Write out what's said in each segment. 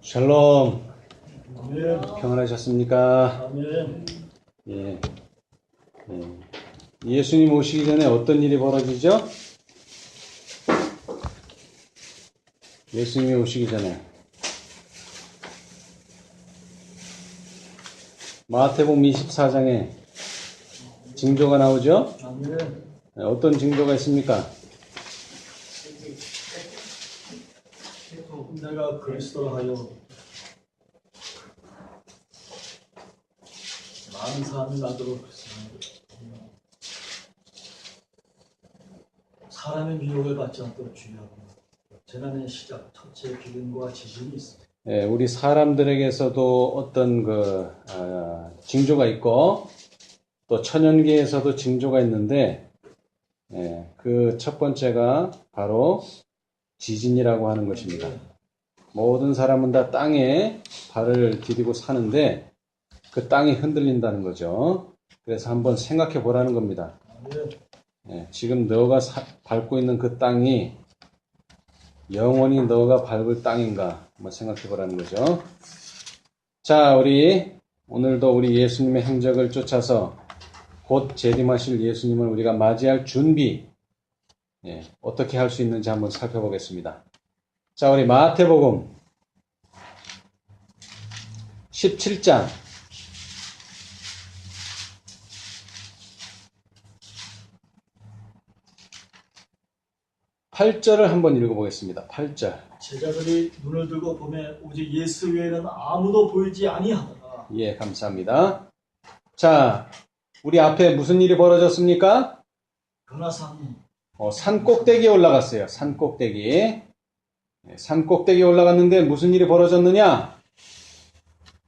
샬롬. 아멘. 평안하셨습니까? 아멘. 예. 예수님 오시기 전에 어떤 일이 벌어지죠? 예수님이 오시기 전에 마태복음 24장에 징조가 나오죠? 아멘. 어떤 징조가 있습니까? 내가 그리스도라 하여 많은 사람이 나도록 사람의 미혹을 받지 않도록 주의하고 재난의 시작 첫째 기근과 지진이 있습니다. 예, 우리 사람들에게서도 어떤 징조가 있고 또 천연계에서도 징조가 있는데 그 첫 번째가 바로 지진이라고 하는 것입니다. 모든 사람은 다 땅에 발을 디디고 사는데 그 땅이 흔들린다는 거죠. 그래서 한번 생각해 보라는 겁니다. 지금 너가 밟고 있는 그 땅이 영원히 너가 밟을 땅인가 한번 생각해 보라는 거죠. 자, 오늘도 우리 예수님의 행적을 쫓아서 곧 재림하실 예수님을 우리가 맞이할 준비 어떻게 할 수 있는지 한번 살펴보겠습니다. 자, 우리 마태복음 17장 8절을 한번 읽어보겠습니다. 8절. 제자들이 눈을 들고 보매 오직 예수 외에는 아무도 보이지 아니하더라. 예, 감사합니다. 자, 우리 앞에 무슨 일이 벌어졌습니까? 변화산 산 꼭대기에 올라갔어요. 산 꼭대기. 산 꼭대기에 올라갔는데 무슨 일이 벌어졌느냐?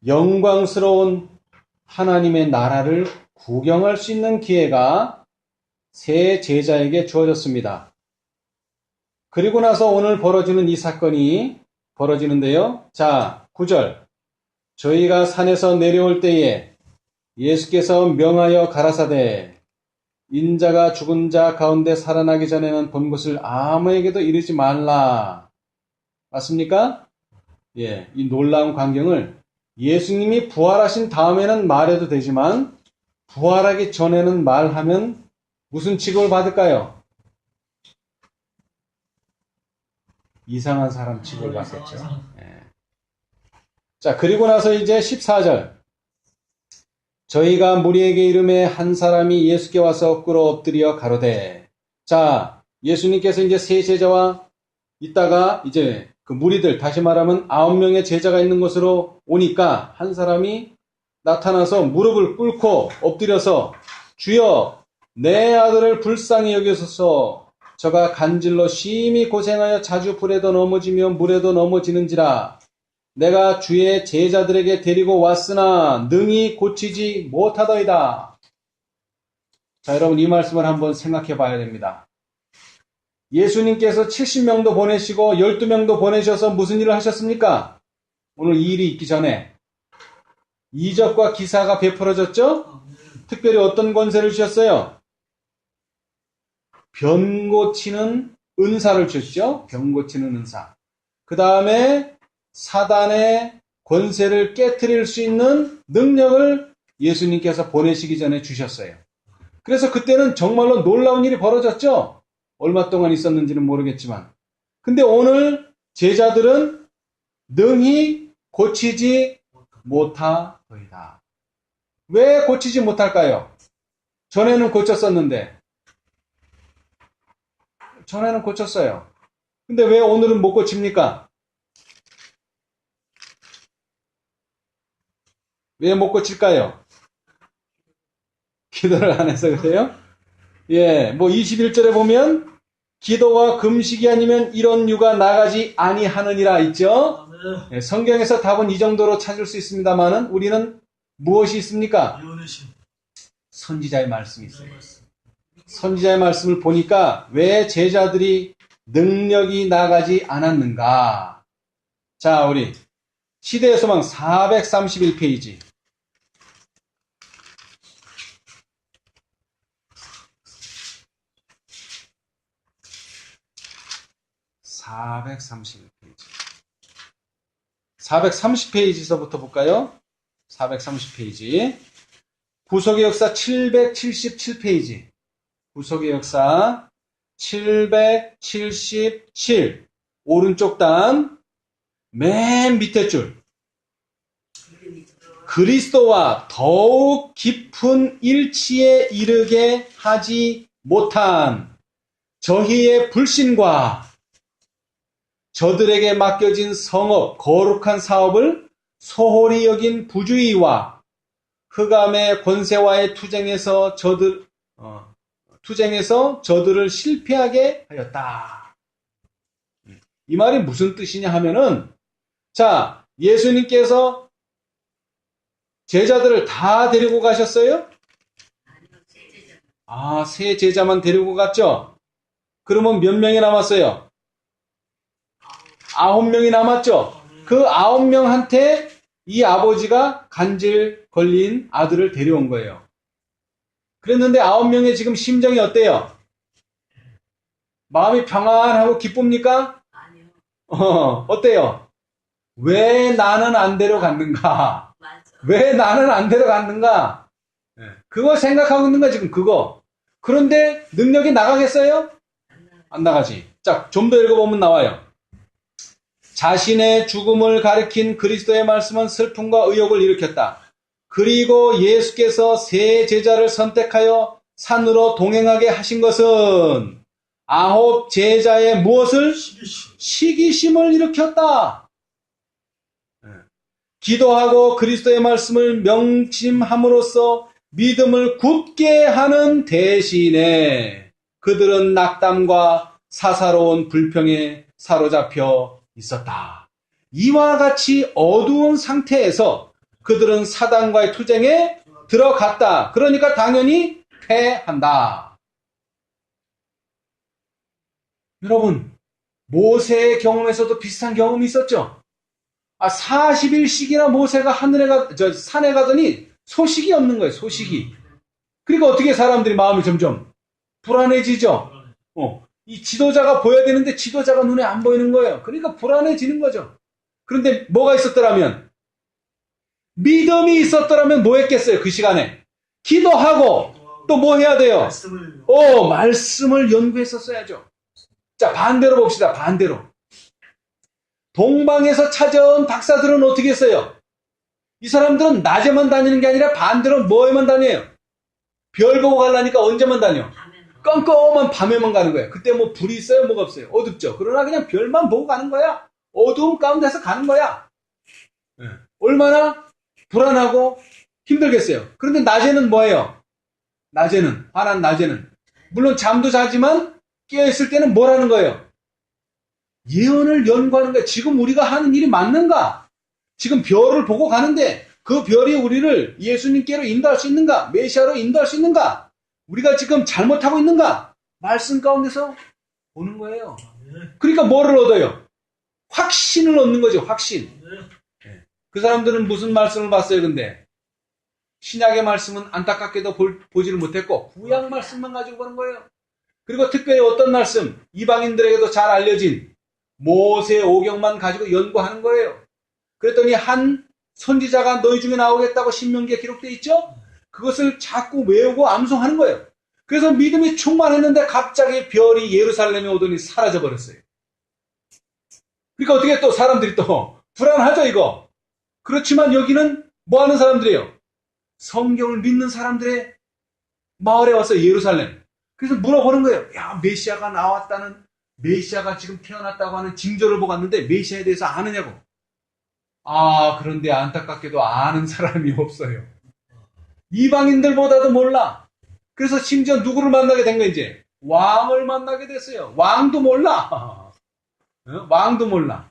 영광스러운 하나님의 나라를 구경할 수 있는 기회가 세 제자에게 주어졌습니다. 그리고 나서 오늘 벌어지는 이 사건이 벌어지는데요. 자, 9절. 저희가 산에서 내려올 때에 예수께서 명하여 가라사대 인자가 죽은 자 가운데 살아나기 전에는 본 것을 아무에게도 이르지 말라. 맞습니까? 예, 이 놀라운 광경을 예수님이 부활하신 다음에는 말해도 되지만 부활하기 전에는 말하면 무슨 취급을 받을까요? 이상한 사람 취급을 받겠죠. 예. 자, 그리고 나서 이제 14절. 저희가 무리에게 이름에 한 사람이 예수께 와서 꿇어 엎드려 가로되. 자, 예수님께서 이제 세 제자와 있다가 이제 그 무리들, 다시 말하면 9명의 제자가 있는 곳으로 오니까 한 사람이 나타나서 무릎을 꿇고 엎드려서 주여 내 아들을 불쌍히 여기소서. 저가 간질로 심히 고생하여 자주 불에도 넘어지며 물에도 넘어지는지라. 내가 주의 제자들에게 데리고 왔으나 능히 고치지 못하더이다. 자, 여러분 이 말씀을 한번 생각해 봐야 됩니다. 예수님께서 70명도 보내시고 12명도 보내셔서 무슨 일을 하셨습니까? 오늘 이 일이 있기 전에 이적과 기사가 베풀어졌죠? 특별히 어떤 권세를 주셨어요? 병 고치는 은사를 주셨죠? 병 고치는 은사. 그 다음에 사단의 권세를 깨트릴 수 있는 능력을 예수님께서 보내시기 전에 주셨어요. 그래서 그때는 정말로 놀라운 일이 벌어졌죠? 얼마 동안 있었는지는 모르겠지만. 근데 오늘 제자들은 능히 고치지 못하더이다. 왜 고치지 못할까요? 전에는 고쳤었는데. 전에는 고쳤어요. 근데 왜 오늘은 못 고칩니까? 왜 못 고칠까요? 기도를 안 해서 그래요? 예, 뭐 21절에 보면 기도와 금식이 아니면 이런 유가 나가지 아니하느니라 있죠? 예, 성경에서 답은 이 정도로 찾을 수 있습니다만은 우리는 무엇이 있습니까? 선지자의 말씀이 있어요. 선지자의 말씀을 보니까 왜 제자들이 능력이 나가지 않았는가? 자, 우리 시대의 소망 431페이지. 431페이지. 430페이지서부터 볼까요? 430페이지. 구속의 역사 777페이지. 구속의 역사 777. 오른쪽 단 맨 밑에 줄. 그리스도와 더욱 깊은 일치에 이르게 하지 못한 저희의 불신과 저들에게 맡겨진 성업, 거룩한 사업을 소홀히 여긴 부주의와 흑암의 권세와의 투쟁에서 저들을 실패하게 하였다. 이 말이 무슨 뜻이냐 하면은, 자, 예수님께서 제자들을 다 데리고 가셨어요? 아, 세 제자만 데리고 갔죠? 그러면 몇 명이 남았어요? 9명이 남았죠? 그 9명한테 이 아버지가 간질 걸린 아들을 데려온 거예요. 그랬는데 9명의 지금 심정이 어때요? 마음이 평안하고 기쁩니까? 아니요. 어때요? 왜 나는 안 데려갔는가? 맞아. 왜 나는 안 데려갔는가? 그거 생각하고 있는 거야, 지금 그거. 그런데 능력이 나가겠어요? 안 나가지. 자, 좀 더 읽어보면 나와요. 자신의 죽음을 가리킨 그리스도의 말씀은 슬픔과 의욕을 일으켰다. 그리고 예수께서 세 제자를 선택하여 산으로 동행하게 하신 것은 9 제자의 무엇을? 시기심을 일으켰다. 기도하고 그리스도의 말씀을 명심함으로써 믿음을 굳게 하는 대신에 그들은 낙담과 사사로운 불평에 사로잡혀 있었다. 이와 같이 어두운 상태에서 그들은 사단과의 투쟁에 들어갔다. 그러니까 당연히 패한다. 여러분, 모세의 경험에서도 비슷한 경험이 있었죠? 40일씩이나 모세가 산에 가더니 소식이 없는 거예요, 소식이. 그러니까 어떻게 사람들이 마음이 점점 불안해지죠? 이 지도자가 보여야 되는데 지도자가 눈에 안 보이는 거예요. 그러니까 불안해지는 거죠. 그런데 뭐가 있었더라면? 믿음이 있었더라면 뭐 했겠어요, 그 시간에? 기도하고 또 뭐 해야 돼요? 말씀을 연구했었어야죠. 자, 반대로 봅시다, 반대로. 동방에서 찾아온 박사들은 어떻게 했어요? 이 사람들은 낮에만 다니는 게 아니라 반대로 뭐에만 다녀요? 별 보고 가려니까 언제만 다녀? 껌껌한 밤에만 가는 거야. 그때 뭐 불이 있어요? 뭐가 없어요? 어둡죠. 그러나 그냥 별만 보고 가는 거야. 어두운 가운데서 가는 거야. 얼마나 불안하고 힘들겠어요. 그런데 낮에는 뭐예요? 환한 낮에는. 물론 잠도 자지만 깨어있을 때는 뭘 하는 거예요? 예언을 연구하는 거야. 지금 우리가 하는 일이 맞는가? 지금 별을 보고 가는데 그 별이 우리를 예수님께로 인도할 수 있는가? 메시아로 인도할 수 있는가? 우리가 지금 잘못하고 있는가? 말씀 가운데서 보는 거예요. 그러니까 뭐를 얻어요? 확신을 얻는 거죠, 확신. 그 사람들은 무슨 말씀을 봤어요, 근데? 신약의 말씀은 안타깝게도 보지를 못했고, 구약 말씀만 가지고 보는 거예요. 그리고 특별히 어떤 말씀? 이방인들에게도 잘 알려진 모세 오경만 가지고 연구하는 거예요. 그랬더니 한 선지자가 너희 중에 나오겠다고 신명기에 기록되어 있죠? 그것을 자꾸 외우고 암송하는 거예요. 그래서 믿음이 충만했는데 갑자기 별이 예루살렘에 오더니 사라져버렸어요. 그러니까 어떻게 또 사람들이 또 불안하죠, 이거. 그렇지만 여기는 뭐 하는 사람들이에요? 성경을 믿는 사람들의 마을에 와서 예루살렘. 그래서 물어보는 거예요. 야, 메시아가 나왔다는, 메시아가 지금 태어났다고 하는 징조를 보고 왔는데 메시아에 대해서 아느냐고. 그런데 안타깝게도 아는 사람이 없어요. 이방인들보다도 몰라. 그래서 심지어 누구를 만나게 된 거야, 이제? 왕을 만나게 됐어요. 왕도 몰라. 왕도 몰라.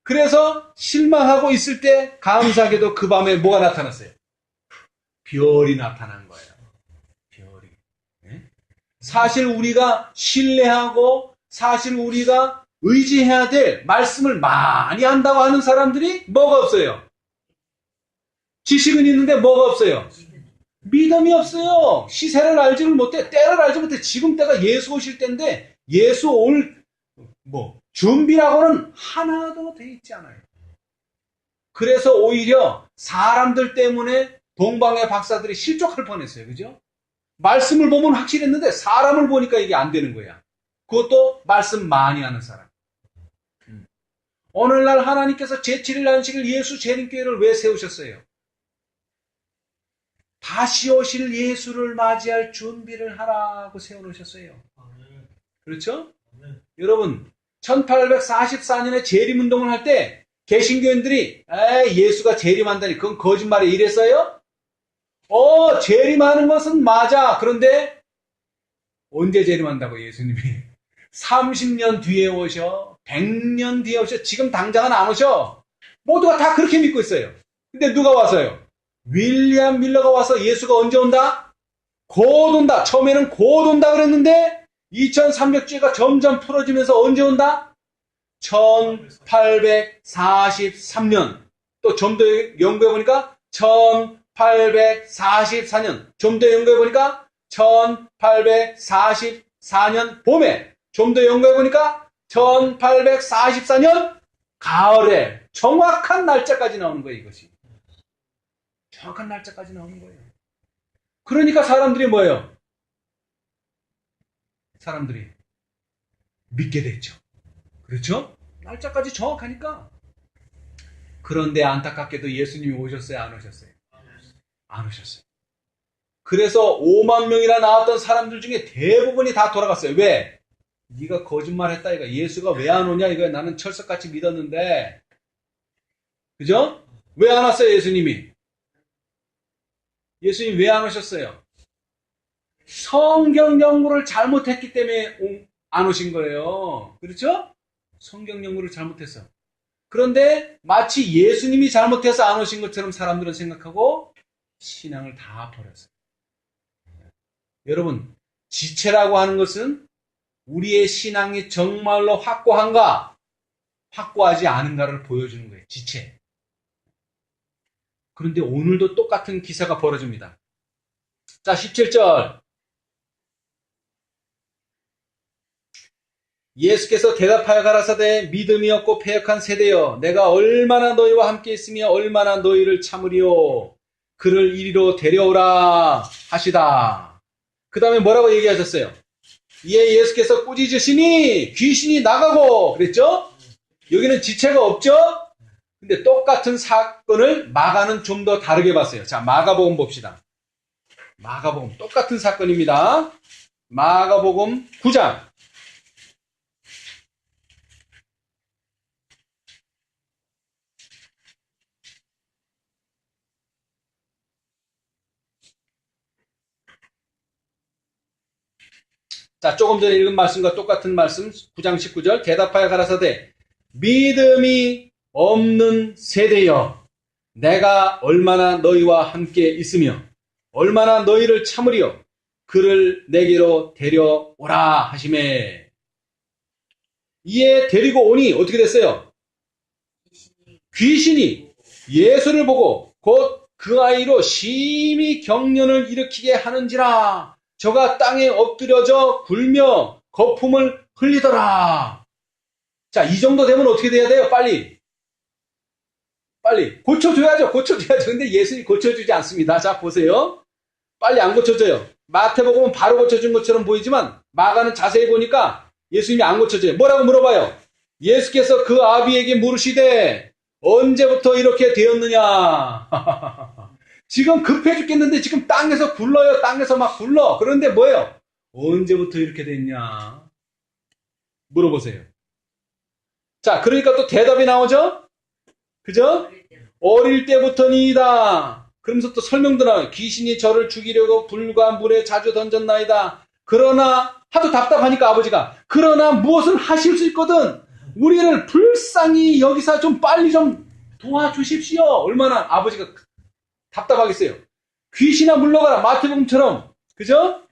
그래서 실망하고 있을 때 감사하게도 그 밤에 뭐가 나타났어요? 별이 나타난 거예요. 별이. 사실 우리가 신뢰하고 사실 우리가 의지해야 될 말씀을 많이 한다고 하는 사람들이 뭐가 없어요? 지식은 있는데 뭐가 없어요? 믿음이 없어요. 시세를 알지를 못해. 때를 알지 못해. 지금 때가 예수 오실 때인데 예수 올 준비라고는 하나도 돼 있지 않아요. 그래서 오히려 사람들 때문에 동방의 박사들이 실족할 뻔했어요. 그죠? 말씀을 보면 확실했는데 사람을 보니까 이게 안 되는 거야. 그것도 말씀 많이 하는 사람. 오늘날 하나님께서 제7일 안식일 예수 재림교회를 왜 세우셨어요? 다시 오실 예수를 맞이할 준비를 하라고 세워놓으셨어요. 그렇죠? 여러분 1844년에 재림운동을 할 때 개신교인들이 예수가 재림한다니 그건 거짓말이에요 이랬어요? 재림하는 것은 맞아. 그런데 언제 재림한다고 예수님이? 30년 뒤에 오셔. 100년 뒤에 오셔. 지금 당장은 안 오셔. 모두가 다 그렇게 믿고 있어요. 근데 누가 와서요? 윌리엄 밀러가 와서 예수가 언제 온다? 곧 온다. 처음에는 곧 온다 그랬는데 2300주의가 점점 풀어지면서 언제 온다? 1843년. 또 좀 더 연구해보니까 1844년. 좀 더 연구해보니까 1844년 봄에. 좀 더 연구해보니까 1844년 가을에. 정확한 날짜까지 나오는 거예요, 이것이. 정확한 날짜까지 나오는 거예요. 그러니까 사람들이 뭐예요? 사람들이 믿게 됐죠. 그렇죠? 날짜까지 정확하니까. 그런데 안타깝게도 예수님이 오셨어요? 안 오셨어요? 안 오셨어요. 그래서 5만 명이나 나왔던 사람들 중에 대부분이 다 돌아갔어요. 왜? 네가 거짓말했다 이거. 예수가 왜 안 오냐 이거. 나는 철석같이 믿었는데. 그죠? 왜 안 왔어요 예수님이? 예수님 왜 안 오셨어요? 성경 연구를 잘못했기 때문에 안 오신 거예요. 그렇죠? 성경 연구를 잘못했어. 그런데 마치 예수님이 잘못해서 안 오신 것처럼 사람들은 생각하고 신앙을 다 버렸어요. 여러분, 지체라고 하는 것은 우리의 신앙이 정말로 확고한가, 확고하지 않은가를 보여주는 거예요. 지체. 그런데 오늘도 똑같은 기사가 벌어집니다. 자, 17절. 예수께서 대답하여 가라사대 믿음이 없고 패역한 세대여 내가 얼마나 너희와 함께 있으며 얼마나 너희를 참으리요 그를 이리로 데려오라 하시다. 그 다음에 뭐라고 얘기하셨어요? 이에 예수께서 꾸짖으시니 귀신이 나가고 그랬죠? 여기는 지체가 없죠? 근데 똑같은 사건을 마가는 좀 더 다르게 봤어요. 자, 마가복음 봅시다. 마가복음 똑같은 사건입니다. 마가복음 9장. 자, 조금 전에 읽은 말씀과 똑같은 말씀 9장 19절 대답하여 가라사대 믿음이 없는 세대여 내가 얼마나 너희와 함께 있으며 얼마나 너희를 참으리요 그를 내게로 데려오라 하시매 이에 데리고 오니 어떻게 됐어요? 귀신이 예수를 보고 곧 그 아이로 심히 경련을 일으키게 하는지라 저가 땅에 엎드려져 굴며 거품을 흘리더라. 자, 이 정도 되면 어떻게 돼야 돼요? 빨리 고쳐줘야죠. 근데 예수님이 고쳐주지 않습니다. 자, 보세요. 빨리 안 고쳐져요. 마태복음은 바로 고쳐준 것처럼 보이지만 마가는 자세히 보니까 예수님이 안 고쳐져요. 뭐라고 물어봐요? 예수께서 그 아비에게 물으시되 언제부터 이렇게 되었느냐? 지금 급해 죽겠는데 지금 땅에서 굴러요. 땅에서 막 굴러. 그런데 뭐예요? 언제부터 이렇게 됐냐? 물어보세요. 자, 그러니까 또 대답이 나오죠? 그죠? 어릴 때부터니이다. 그러면서 또 설명도 나와요. 귀신이 저를 죽이려고 불과 물에 자주 던졌나이다. 그러나 하도 답답하니까 아버지가 그러나 무엇을 하실 수 있거든. 우리를 불쌍히 여기서 좀 빨리 좀 도와주십시오. 얼마나 아버지가 답답하겠어요. 귀신아 물러가라. 마태복음처럼. 그죠?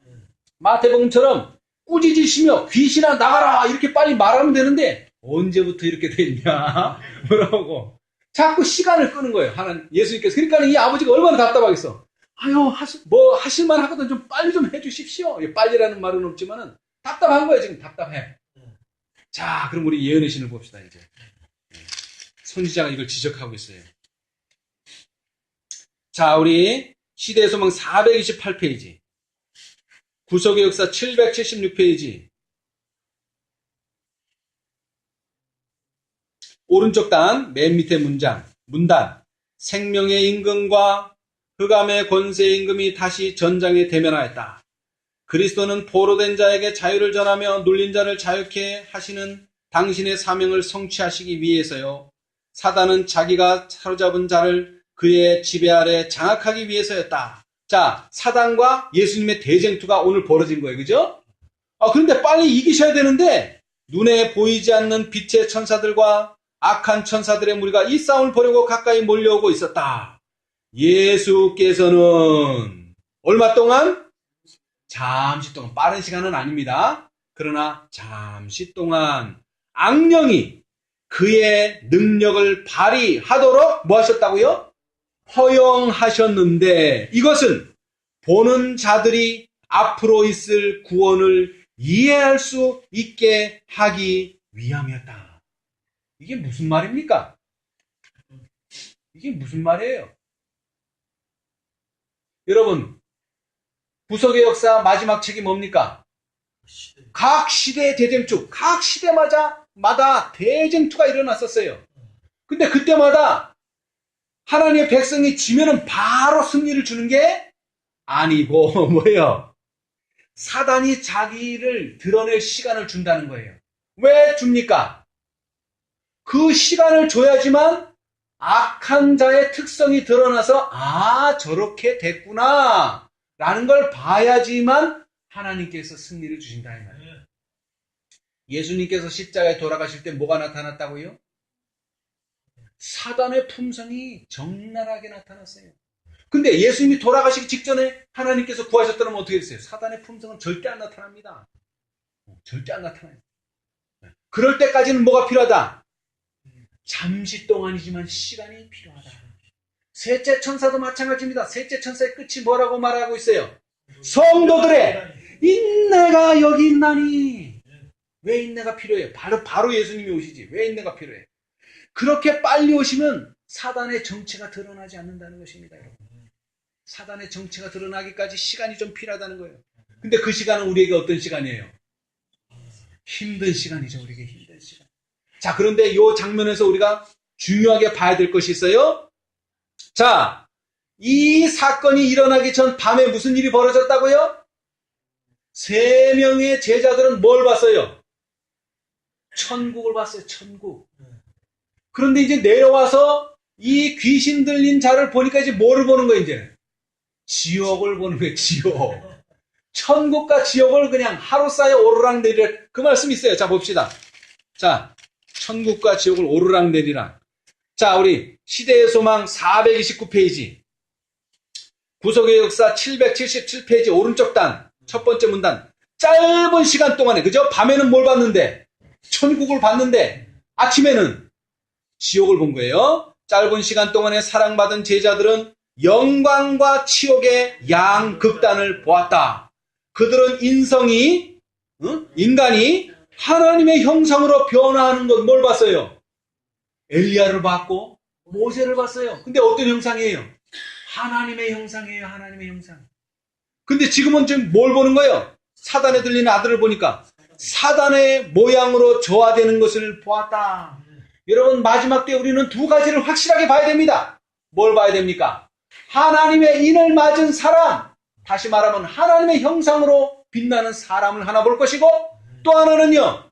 마태복음처럼 꾸짖으시며 귀신아 나가라. 이렇게 빨리 말하면 되는데 언제부터 이렇게 됐냐? 뭐라고. 자꾸 시간을 끄는 거예요. 하나님, 예수님께서. 그러니까 이 아버지가 얼마나 답답하겠어. 아유, 하실만 하거든. 좀 빨리 좀 해주십시오. 빨리라는 말은 없지만은 답답한 거예요. 지금 답답해. 자, 그럼 우리 예언의 신을 봅시다, 이제. 선지자가 이걸 지적하고 있어요. 자, 우리 시대의 소망 428페이지, 구속의 역사 776페이지, 오른쪽 단 맨 밑에 문단, 생명의 임금과 흑암의 권세의 임금이 다시 전장에 대면하였다. 그리스도는 포로된 자에게 자유를 전하며 눌린 자를 자유케 하시는 당신의 사명을 성취하시기 위해서요. 사단은 자기가 사로잡은 자를 그의 지배 아래 장악하기 위해서였다. 자, 사단과 예수님의 대쟁투가 오늘 벌어진 거예요. 그죠? 그런데 빨리 이기셔야 되는데 눈에 보이지 않는 빛의 천사들과 악한 천사들의 무리가 이 싸움을 벌이고 가까이 몰려오고 있었다. 예수께서는 얼마 동안? 잠시 동안, 빠른 시간은 아닙니다. 그러나 잠시 동안 악령이 그의 능력을 발휘하도록 뭐 하셨다고요? 허용하셨는데 이것은 보는 자들이 앞으로 있을 구원을 이해할 수 있게 하기 위함이었다. 이게 무슨 말입니까? 이게 무슨 말이에요? 여러분, 구속의 역사 마지막 책이 뭡니까? 각 시대의 대쟁투, 각 시대마다 대쟁투가 일어났었어요. 근데 그때마다 하나님의 백성이 지면은 바로 승리를 주는 게 아니고 뭐예요? 사단이 자기를 드러낼 시간을 준다는 거예요. 왜 줍니까? 그 시간을 줘야지만 악한 자의 특성이 드러나서 저렇게 됐구나 라는 걸 봐야지만 하나님께서 승리를 주신다 이 말이에요. 예수님께서 십자가에 돌아가실 때 뭐가 나타났다고요? 사단의 품성이 적나라하게 나타났어요. 근데 예수님이 돌아가시기 직전에 하나님께서 구하셨더라면 어떻게 됐어요? 사단의 품성은 절대 안 나타납니다. 절대 안 나타나요. 그럴 때까지는 뭐가 필요하다? 잠시 동안이지만 시간이 필요하다. 셋째 천사도 마찬가지입니다. 셋째 천사의 끝이 뭐라고 말하고 있어요? 성도들의 인내가 여기 있나니. 왜 인내가 필요해요? 바로 예수님이 오시지. 왜 인내가 필요해? 그렇게 빨리 오시면 사단의 정체가 드러나지 않는다는 것입니다, 여러분. 사단의 정체가 드러나기까지 시간이 좀 필요하다는 거예요. 근데 그 시간은 우리에게 어떤 시간이에요? 힘든 시간이죠. 우리에게 힘든 시간. 자, 그런데 이 장면에서 우리가 중요하게 봐야 될 것이 있어요. 자, 이 사건이 일어나기 전 밤에 무슨 일이 벌어졌다고요? 3명의 제자들은 뭘 봤어요? 천국을 봤어요. 천국. 그런데 이제 내려와서 이 귀신 들린 자를 보니까 이제 뭐를 보는 거예요, 이제? 지옥을 보는 거예요, 지옥. 천국과 지옥을 그냥 하루 사이에 오르락내리락. 그 말씀이 있어요. 자, 봅시다. 자, 천국과 지옥을 오르락내리락. 자, 우리 시대의 소망 429페이지. 구속의 역사 777페이지 오른쪽 단. 첫 번째 문단. 짧은 시간 동안에, 그죠? 밤에는 뭘 봤는데? 천국을 봤는데, 아침에는 지옥을 본 거예요. 짧은 시간 동안에 사랑받은 제자들은 영광과 치욕의 양극단을 보았다. 그들은 인간이 하나님의 형상으로 변화하는 것 뭘 봤어요? 엘리야를 봤고 모세를 봤어요. 근데 어떤 형상이에요? 하나님의 형상이에요. 하나님의 형상. 근데 지금은 지금 뭘 보는 거예요? 사단에 들리는 아들을 보니까 사단의 모양으로 조화되는 것을 보았다. 여러분, 마지막 때 우리는 두 가지를 확실하게 봐야 됩니다. 뭘 봐야 됩니까? 하나님의 인을 맞은 사람, 다시 말하면 하나님의 형상으로 빛나는 사람을 하나 볼 것이고, 또 하나는요,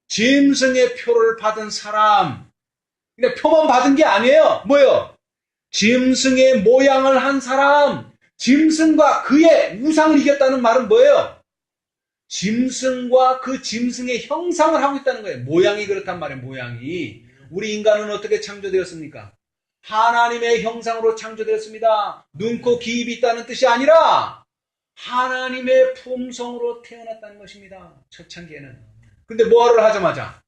짐승의 표를 받은 사람. 근데 표만 받은 게 아니에요. 뭐예요? 짐승의 모양을 한 사람. 짐승과 그의 우상을 이겼다는 말은 뭐예요? 짐승과 그 짐승의 형상을 하고 있다는 거예요. 모양이 그렇단 말이에요. 모양이. 우리 인간은 어떻게 창조되었습니까? 하나님의 형상으로 창조되었습니다. 눈, 코, 귀, 입이 있다는 뜻이 아니라 하나님의 품성으로 태어났다는 것입니다. 첫 창기에는. 근데 뭐를 하자마자?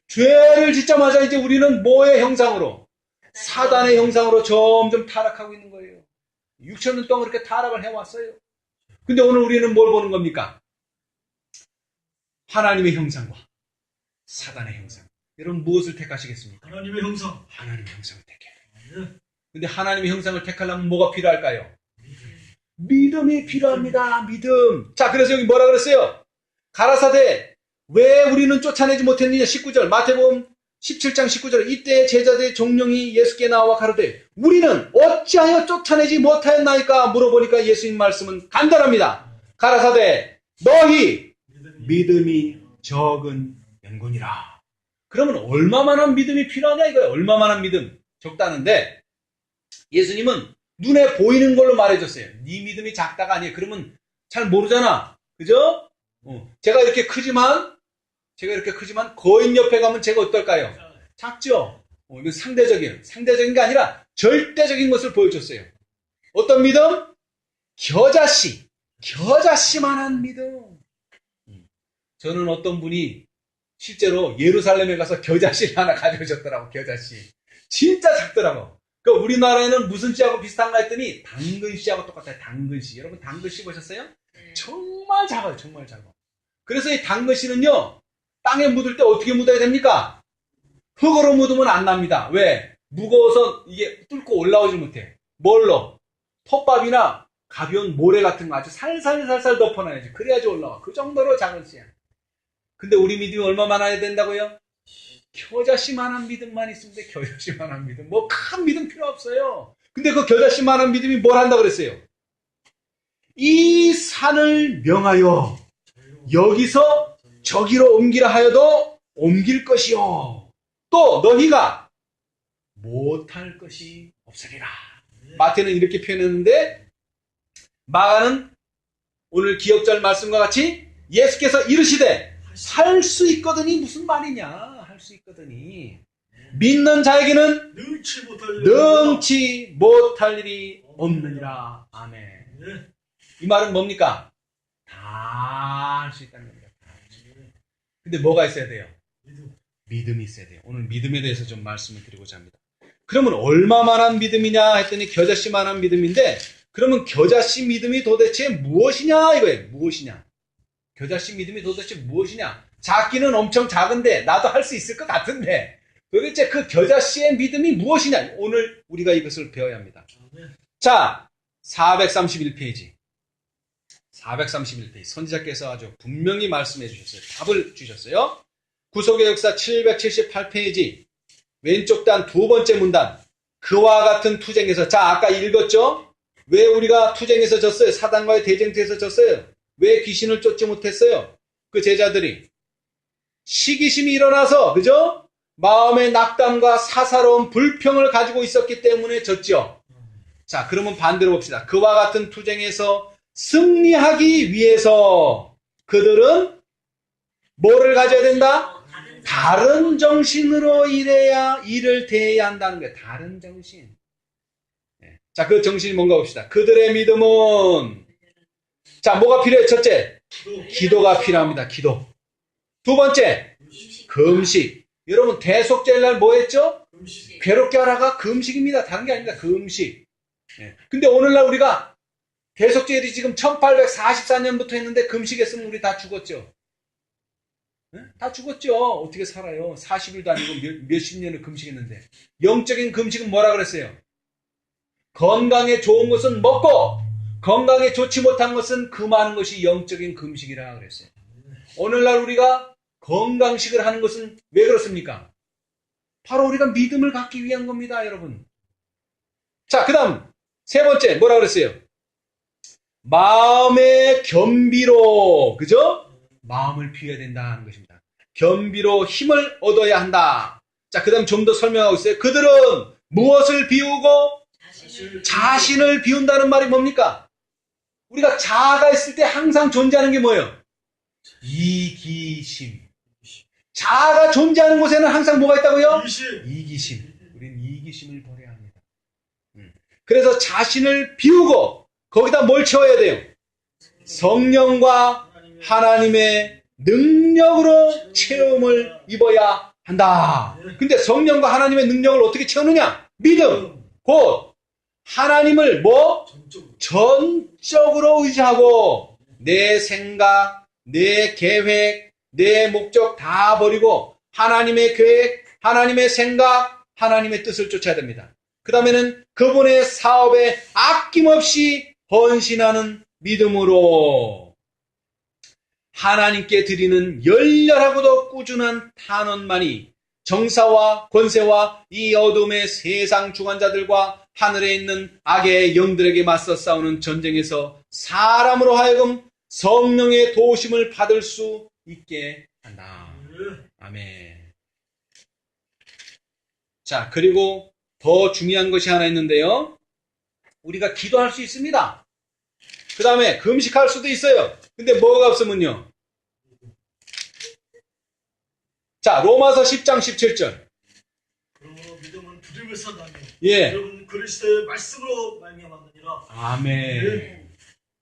죄를 짓자마자 이제 우리는 뭐의 형상으로? 사단의 형상으로 점점 타락하고 있는 거예요. 6,000년 동안 그렇게 타락을 해왔어요. 근데 오늘 우리는 뭘 보는 겁니까? 하나님의 형상과 사단의 형상. 여러분 무엇을 택하시겠습니까? 하나님의 형상. 하나님의 형상을 택해요. 근데 하나님의 형상을 택하려면 뭐가 필요할까요? 믿음이 필요합니다. 믿음. 자, 그래서 여기 뭐라 그랬어요? 가라사대 왜 우리는 쫓아내지 못했느냐. 19절 마태복음 17장 19절 이때 제자들의 종령이 예수께 나와 가로되 우리는 어찌하여 쫓아내지 못하였나이까 물어보니까 예수님 말씀은 간단합니다. 가라사대 너희 믿음이 적은 연군이라. 그러면 얼마만한 믿음이 필요하냐 이거예요. 얼마만한 믿음. 적다는데 예수님은 눈에 보이는 걸로 말해줬어요. 네 믿음이 작다가 아니에요. 그러면 잘 모르잖아. 그죠? 제가 이렇게 크지만 거인 옆에 가면 제가 어떨까요? 작죠? 이건 상대적인 게 아니라 절대적인 것을 보여줬어요. 어떤 믿음? 겨자씨만한 믿음. 저는 어떤 분이 실제로 예루살렘에 가서 겨자씨를 하나 가져오셨더라고. 겨자씨. 진짜 작더라고. 그러니까 우리나라에는 무슨 씨하고 비슷한가 했더니 당근씨하고 똑같아요. 당근씨. 여러분 당근씨 보셨어요? 정말 작아요. 정말 작아. 그래서 이 당근씨는요. 땅에 묻을 때 어떻게 묻어야 됩니까? 흙으로 묻으면 안 납니다. 왜? 무거워서 이게 뚫고 올라오지 못해. 뭘로? 톱밥이나 가벼운 모래 같은 거 아주 살살 덮어놔야지. 그래야지 올라와. 그 정도로 작은 씨야. 근데 우리 믿음이 얼마 많아야 된다고요? 겨자씨만한 믿음만 있으면 돼. 겨자씨만한 믿음. 뭐 큰 믿음 필요 없어요. 근데 그 겨자씨만한 믿음이 뭘 한다고 그랬어요? 이 산을 명하여 여기서 저기로 옮기라 하여도 옮길 것이요. 또 너희가 못할 것이 없으리라. 마태는 이렇게 표현했는데 마가는 오늘 기억절 말씀과 같이 예수께서 이르시되 할 수 있거든이 무슨 말이냐. 할 수 있거든이. 믿는 자에게는 능치 못할 일이 없느니라. 아멘. 이 말은 뭡니까? 다 할 수 있다는 겁니다. 근데 뭐가 있어야 돼요? 믿음이 있어야 돼요. 오늘 믿음에 대해서 좀 말씀을 드리고자 합니다. 그러면 얼마만한 믿음이냐 했더니 겨자씨만한 믿음인데 그러면 겨자씨 믿음이 도대체 무엇이냐 이거예요. 무엇이냐. 겨자씨 믿음이 도대체 무엇이냐. 작기는 엄청 작은데 나도 할 수 있을 것 같은데 도대체 그 겨자씨의 믿음이 무엇이냐. 오늘 우리가 이것을 배워야 합니다. 자, 431페이지. 선지자께서 아주 분명히 말씀해 주셨어요. 답을 주셨어요. 구속의 역사 778페이지 왼쪽 단 두 번째 문단. 그와 같은 투쟁에서. 자, 아까 읽었죠? 왜 우리가 투쟁에서 졌어요? 사단과의 대쟁투에서 졌어요. 왜 귀신을 쫓지 못했어요? 그 제자들이 시기심이 일어나서, 그죠? 마음의 낙담과 사사로운 불평을 가지고 있었기 때문에 졌죠. 자, 그러면 반대로 봅시다. 그와 같은 투쟁에서 승리하기 위해서 그들은 뭐를 가져야 된다? 다른 정신으로 일을 대해야 한다는 거예요. 다른 정신. 자, 그 정신이 뭔가 봅시다. 그들의 믿음은, 자, 뭐가 필요해요? 첫째, 기도가 필요합니다. 기도. 두 번째, 금식. 여러분, 대속제일날 뭐 했죠? 괴롭게 하라가 금식입니다. 다른 게 아닙니다. 금식. 근데 오늘날 우리가 대속제일이 지금 1844년부터 했는데 금식했으면 우리 다 죽었죠. 다 죽었죠. 어떻게 살아요? 40일도 아니고 몇십 년을 금식했는데. 영적인 금식은 뭐라 그랬어요? 건강에 좋은 것은 먹고 건강에 좋지 못한 것은 금하는 것이 영적인 금식이라 그랬어요. 오늘날 우리가 건강식을 하는 것은 왜 그렇습니까? 바로 우리가 믿음을 갖기 위한 겁니다, 여러분. 자, 그 다음 세 번째 뭐라 그랬어요? 마음의 겸비로, 그죠? 마음을 비워야 된다는 것입니다. 겸비로 힘을 얻어야 한다. 자, 그 다음 좀 더 설명하고 있어요. 그들은 무엇을 비우고? 자신을 비운다는 말이 뭡니까? 우리가 자아가 있을 때 항상 존재하는 게 뭐예요? 이기심. 자아가 존재하는 곳에는 항상 뭐가 있다고요? 이기심. 우리는 이기심을 버려야 합니다. 그래서 자신을 비우고 거기다 뭘 채워야 돼요? 성령과 하나님의 능력으로 체험을 입어야 한다. 근데 성령과 하나님의 능력을 어떻게 채우느냐? 믿음. 곧 하나님을 뭐? 전적으로 의지하고 내 생각, 내 계획, 내 목적 다 버리고 하나님의 계획, 하나님의 생각, 하나님의 뜻을 쫓아야 됩니다. 그 다음에는 그분의 사업에 아낌없이 헌신하는 믿음으로 하나님께 드리는 열렬하고도 꾸준한 탄원만이 정사와 권세와 이 어둠의 세상 주관자들과 하늘에 있는 악의 영들에게 맞서 싸우는 전쟁에서 사람으로 하여금 성령의 도우심을 받을 수 있게 한다. 아멘. 자, 그리고 더 중요한 것이 하나 있는데요. 우리가 기도할 수 있습니다. 그 다음에 금식할 수도 있어요. 근데 뭐가 없으면요. 자, 로마서 10장 17절. 믿음은 두려움에서 나며 예. 여러분 그리스도의 말씀으로 말미암았느니라. 아멘. 네.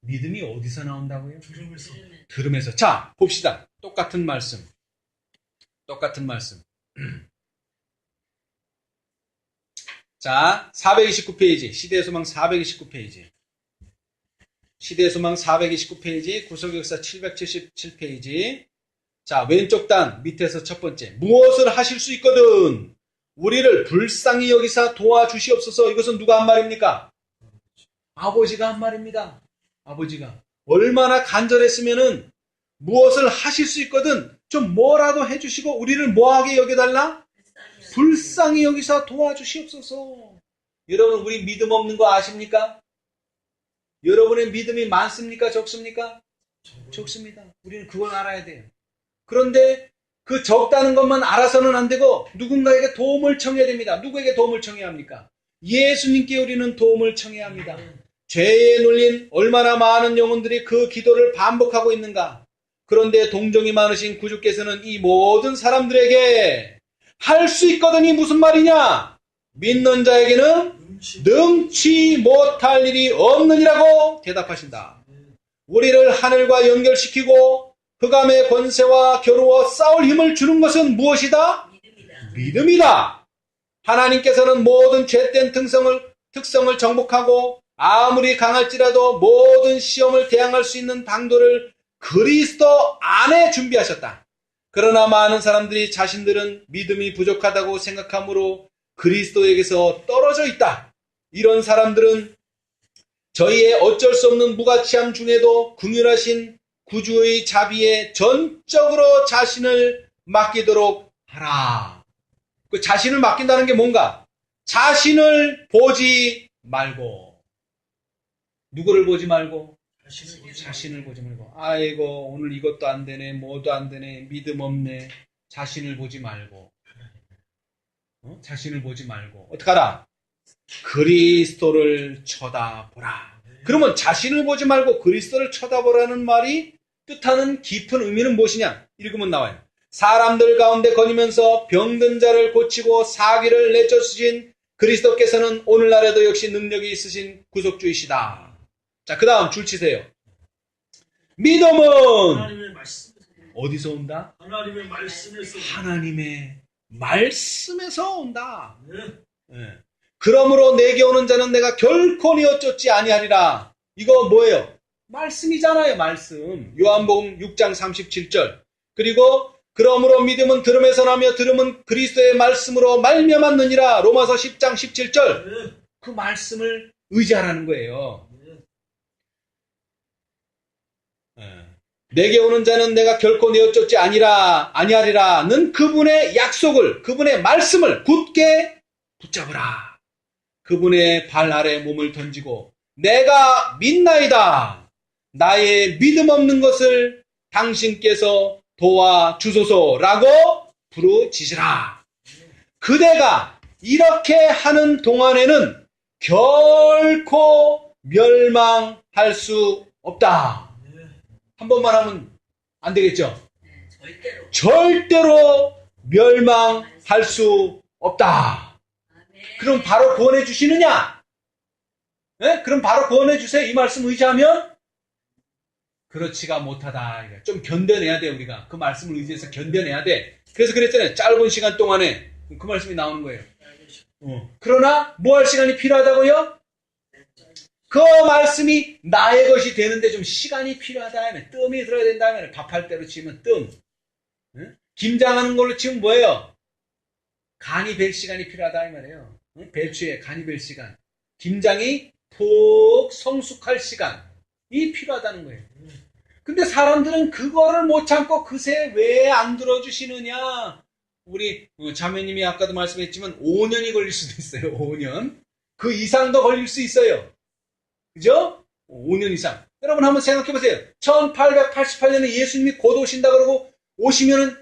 믿음이 어디서 나온다고요? 두려움에서. 들으면서. 자, 봅시다. 똑같은 말씀. 자, 429페이지. 시대소망 429페이지. 시대소망 429페이지. 구속역사 777페이지. 자, 왼쪽 단 밑에서 첫 번째. 무엇을 하실 수 있거든 우리를 불쌍히 여기사 도와주시옵소서. 이것은 누가 한 말입니까? 아버지가 한 말입니다. 아버지가. 얼마나 간절했으면은 무엇을 하실 수 있거든 좀 뭐라도 해주시고 우리를 뭐하게 여겨달라? 불쌍히 여기사 도와주시옵소서. 여러분 우리 믿음 없는 거 아십니까? 여러분의 믿음이 많습니까? 적습니까? 적습니다. 우리는 그걸 알아야 돼요. 그런데 그 적다는 것만 알아서는 안 되고 누군가에게 도움을 청해야 됩니다. 누구에게 도움을 청해야 합니까? 예수님께 우리는 도움을 청해야 합니다. 죄에 눌린 얼마나 많은 영혼들이 그 기도를 반복하고 있는가. 그런데 동정이 많으신 구주께서는 이 모든 사람들에게 할 수 있거든이 무슨 말이냐? 믿는 자에게는 능치 못할 일이 없느니라고 대답하신다. 우리를 하늘과 연결시키고 흑암의 권세와 겨루어 싸울 힘을 주는 것은 무엇이다? 믿음이다. 하나님께서는 모든 죄된 특성을 정복하고 아무리 강할지라도 모든 시험을 대항할 수 있는 방도를 그리스도 안에 준비하셨다. 그러나 많은 사람들이 자신들은 믿음이 부족하다고 생각하므로 그리스도에게서 떨어져 있다. 이런 사람들은 저희의 어쩔 수 없는 무가치함 중에도 긍휼하신 구주의 자비에 전적으로 자신을 맡기도록 하라. 그 자신을 맡긴다는 게 뭔가? 자신을 보지 말고. 누구를 보지 말고? 자신을 보지 말고. 아이고 오늘 이것도 안 되네. 뭐도 안 되네. 믿음 없네. 자신을 보지 말고. 자신을 보지 말고. 어떡하라? 그리스도를 쳐다보라. 그러면 자신을 보지 말고 그리스도를 쳐다보라는 말이 뜻하는 깊은 의미는 무엇이냐? 읽으면 나와요. 사람들 가운데 거니면서 병든 자를 고치고 사기를 내쫓으신 그리스도께서는 오늘날에도 역시 능력이 있으신 구속주이시다. 자, 그 다음 줄 치세요. 믿음은 하나님의 말씀에서 어디서 온다? 하나님의 말씀에서 하나님의 말씀에서 온다. 네. 예. 그러므로 내게 오는 자는 내가 결코 뉘어쫓지 아니하리라. 이거 뭐예요? 말씀이잖아요. 말씀. 요한복음 6장 37절. 그리고 그러므로 믿음은 들음에서 나며 들음은 그리스도의 말씀으로 말미암았느니라. 로마서 10장 17절. 네. 그 말씀을 의지하라는 거예요. 내게 오는 자는 내가 결코 뉘어쫓지 아니하리라는 그분의 약속을, 그분의 말씀을 굳게 붙잡으라. 그분의 발 아래 몸을 던지고 내가 믿나이다. 나의 믿음 없는 것을 당신께서 도와주소서라고 부르짖으라. 그대가 이렇게 하는 동안에는 결코 멸망할 수 없다. 한 번만 하면 안 되겠죠? 절대로 멸망할 수 없다. 그럼 바로 구원해 주시느냐? 네? 그럼 바로 구원해 주세요. 이 말씀 의지하면? 그렇지가 못하다. 좀 견뎌내야 돼, 우리가. 그 말씀을 의지해서 견뎌내야 돼. 그래서 그랬잖아요. 짧은 시간 동안에 그 말씀이 나오는 거예요. 그러나 뭐 할 시간이 필요하다고요? 그 말씀이 나의 것이 되는데 좀 시간이 필요하다. 뜸이 들어야 된다면 밥할 때로 치면 뜸. 김장하는 걸로 치면 뭐예요? 간이 뵐 시간이 필요하다 이 말이에요. 배추에 간이 별 시간, 김장이 푹 성숙할 시간이 필요하다는 거예요. 근데 사람들은 그거를 못 참고 그새 왜 안 들어주시느냐? 우리 자매님이 아까도 말씀했지만 5년이 걸릴 수도 있어요. 5년. 그 이상도 걸릴 수 있어요. 그죠? 5년 이상. 여러분 한번 생각해 보세요. 1888년에 예수님이 곧 오신다 그러고 오시면은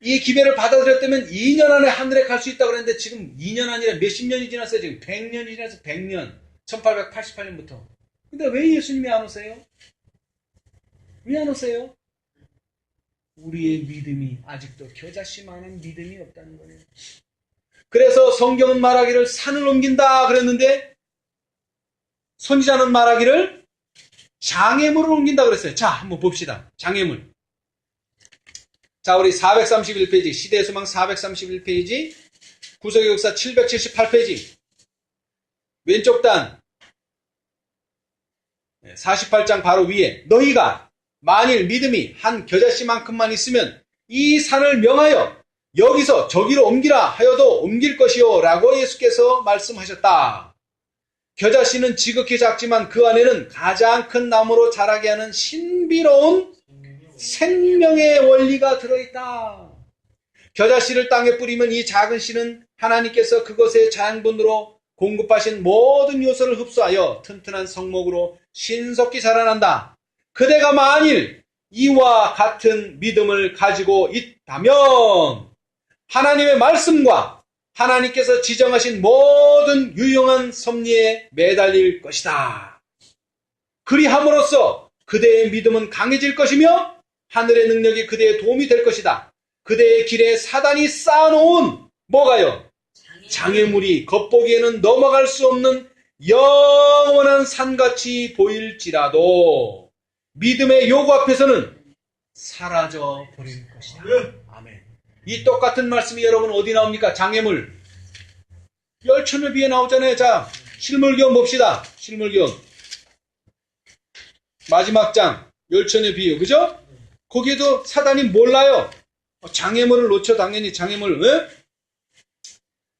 이 기회를 받아들였다면 2년 안에 하늘에 갈 수 있다고 그랬는데 지금 2년 아니라 몇십 년이 지났어요. 지금 100년이 지나서 100년. 1888년부터. 근데 왜 예수님이 안 오세요? 왜 안 오세요? 우리의 믿음이 아직도 겨자씨만한 믿음이 없다는 거예요. 그래서 성경은 말하기를 산을 옮긴다 그랬는데 선지자는 말하기를 장애물을 옮긴다 그랬어요. 자, 한번 봅시다. 장애물. 자, 우리 431페이지, 시대의 소망 431페이지, 구속의 역사 778페이지, 왼쪽 단, 48장 바로 위에, 너희가 만일 믿음이 한 겨자씨만큼만 있으면 이 산을 명하여 여기서 저기로 옮기라 하여도 옮길 것이요 라고 예수께서 말씀하셨다. 겨자씨는 지극히 작지만 그 안에는 가장 큰 나무로 자라게 하는 신비로운 생명의 원리가 들어있다. 겨자씨를 땅에 뿌리면 이 작은 씨는 하나님께서 그것의 자양분으로 공급하신 모든 요소를 흡수하여 튼튼한 성목으로 신속히 자라난다. 그대가 만일 이와 같은 믿음을 가지고 있다면 하나님의 말씀과 하나님께서 지정하신 모든 유용한 섭리에 매달릴 것이다. 그리함으로써 그대의 믿음은 강해질 것이며 하늘의 능력이 그대의 도움이 될 것이다. 그대의 길에 사단이 쌓아놓은 뭐가요? 장애물이 겉보기에는 넘어갈 수 없는 영원한 산같이 보일지라도 믿음의 요구 앞에서는 사라져 버릴 것이다. 아멘. 이 똑같은 말씀이 여러분 어디 나옵니까? 장애물. 열처녀비에 나오잖아요. 자, 실물교훈 봅시다. 실물교훈. 마지막 장. 열처녀 비유. 그죠? 거기에도 사단이 몰라요. 장애물을 놓쳐 당연히 장애물. 왜?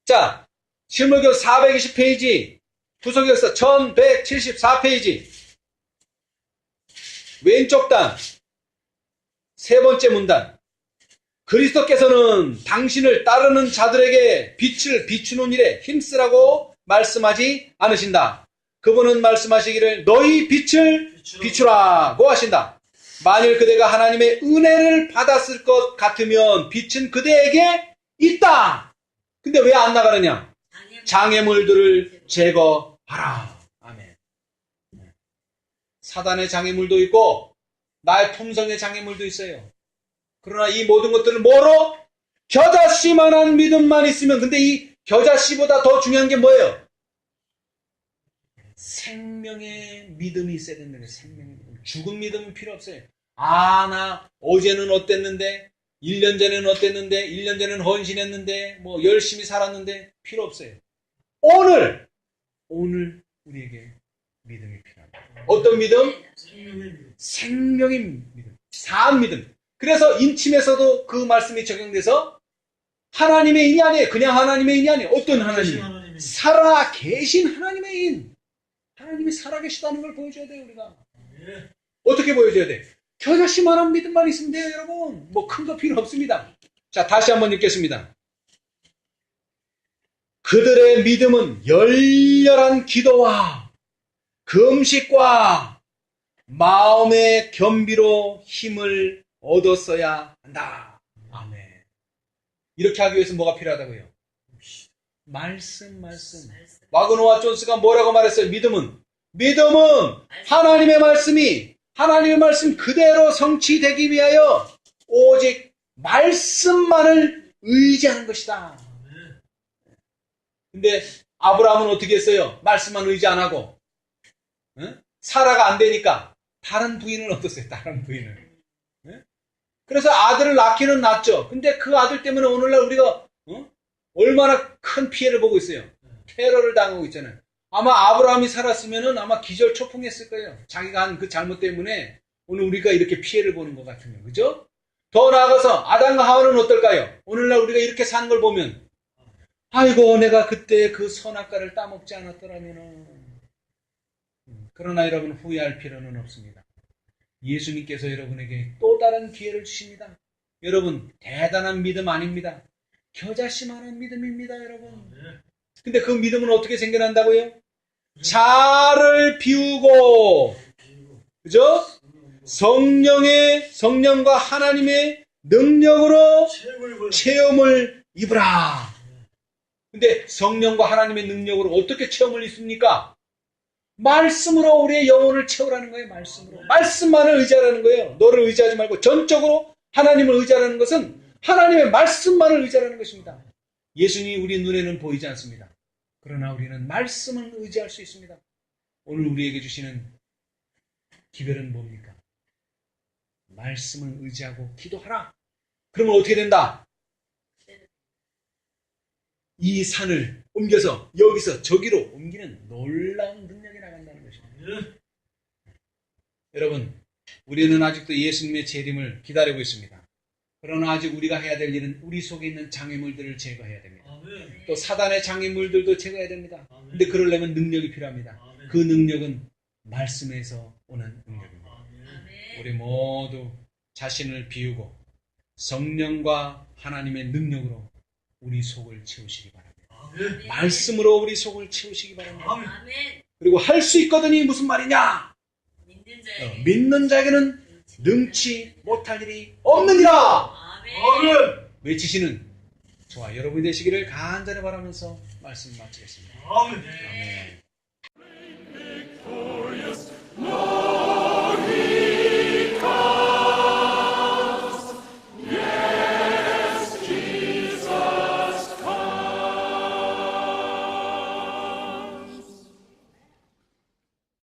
자, 실물교훈 420페이지. 구속의 역사 1174페이지. 왼쪽 단. 세 번째 문단. 그리스도께서는 당신을 따르는 자들에게 빛을 비추는 일에 힘쓰라고 말씀하지 않으신다. 그분은 말씀하시기를 너희 빛을 비추라고 하신다. 만일 그대가 하나님의 은혜를 받았을 것 같으면 빛은 그대에게 있다. 근데 왜 안 나가느냐? 장애물들을 제거하라. 아멘. 사단의 장애물도 있고 나의 품성의 장애물도 있어요. 그러나 이 모든 것들을 뭐로? 겨자씨만한 믿음만 있으면. 근데 이 겨자씨보다 더 중요한 게 뭐예요? 생명의 믿음이 있어야 된다는 거예요. 생명의 믿음. 죽은 믿음은 필요 없어요. 나 어제는 어땠는데 1년 전에는 어땠는데 1년 전에는 헌신했는데 뭐 열심히 살았는데 필요 없어요. 오늘 우리에게 믿음이 필요합니다. 어떤 믿음? 생명의 믿음. 산 믿음. 그래서 인침에서도 그 말씀이 적용돼서 하나님의 인이 아니에요. 그냥 하나님의 인이 아니에요. 어떤 하나님? 살아 계신 하나님의 인. 하나님이 살아 계시다는 걸 보여줘야 돼요, 우리가. 어떻게 보여줘야 돼? 겨자씨만한 믿음만 있으면 돼요, 여러분. 뭐 큰 거 필요 없습니다. 자, 다시 한번 읽겠습니다. 그들의 믿음은 열렬한 기도와 금식과 마음의 겸비로 힘을 얻었어야 한다. 아멘. 이렇게 하기 위해서 뭐가 필요하다고요? 말씀. 와그노와 존스가 뭐라고 말했어요? 믿음은 하나님의 말씀 그대로 성취되기 위하여 오직 말씀만을 의지하는 것이다. 근데 아브라함은 어떻게 했어요? 말씀만 의지 안 하고 사라가 안 되니까 다른 부인을 얻었어요. 다른 부인을. 그래서 아들을 낳기는 낳죠. 근데 그 아들 때문에 오늘날 우리가 얼마나 큰 피해를 보고 있어요. 테러를 당하고 있잖아요. 아마 아브라함이 살았으면 아마 기절초풍했을 거예요. 자기가 한 그 잘못 때문에 오늘 우리가 이렇게 피해를 보는 것 같으면. 그죠? 더 나아가서 아담과 하와는 어떨까요? 오늘날 우리가 이렇게 사는 걸 보면 아이고 내가 그때 그 선악과를 따먹지 않았더라면. 그러나 여러분 후회할 필요는 없습니다. 예수님께서 여러분에게 또 다른 기회를 주십니다. 여러분 대단한 믿음 아닙니다. 겨자씨만한 믿음입니다, 여러분. 근데 그 믿음은 어떻게 생겨난다고요? 자를 비우고, 그죠? 성령과 하나님의 능력으로 체험을 입으라. 근데 성령과 하나님의 능력으로 어떻게 체험을 입습니까? 말씀으로 우리의 영혼을 채우라는 거예요. 말씀으로. 말씀만을 의지하라는 거예요. 너를 의지하지 말고 전적으로 하나님을 의지하라는 것은 하나님의 말씀만을 의지하라는 것입니다. 예수님이 우리 눈에는 보이지 않습니다. 그러나 우리는 말씀을 의지할 수 있습니다. 오늘 우리에게 주시는 기별은 뭡니까? 말씀을 의지하고 기도하라. 그러면 어떻게 된다? 이 산을 옮겨서 여기서 저기로 옮기는 놀라운 능력이 나간다는 것입니다. 여러분, 우리는 아직도 예수님의 재림을 기다리고 있습니다. 그러나 아직 우리가 해야 될 일은 우리 속에 있는 장애물들을 제거해야 됩니다. 또 사단의 장애물들도 제거해야 됩니다. 근데 그러려면 능력이 필요합니다. 그 능력은 말씀에서 오는 능력입니다. 우리 모두 자신을 비우고 성령과 하나님의 능력으로 우리 속을 채우시기 바랍니다. 말씀으로 우리 속을 채우시기 바랍니다. 그리고 할 수 있거든이 무슨 말이냐? 믿는 자에게는 능치 못할 일이 없느니라. 외치시는 저와 여러분이 되시기를 간절히 바라면서 말씀 마치겠습니다. 아멘.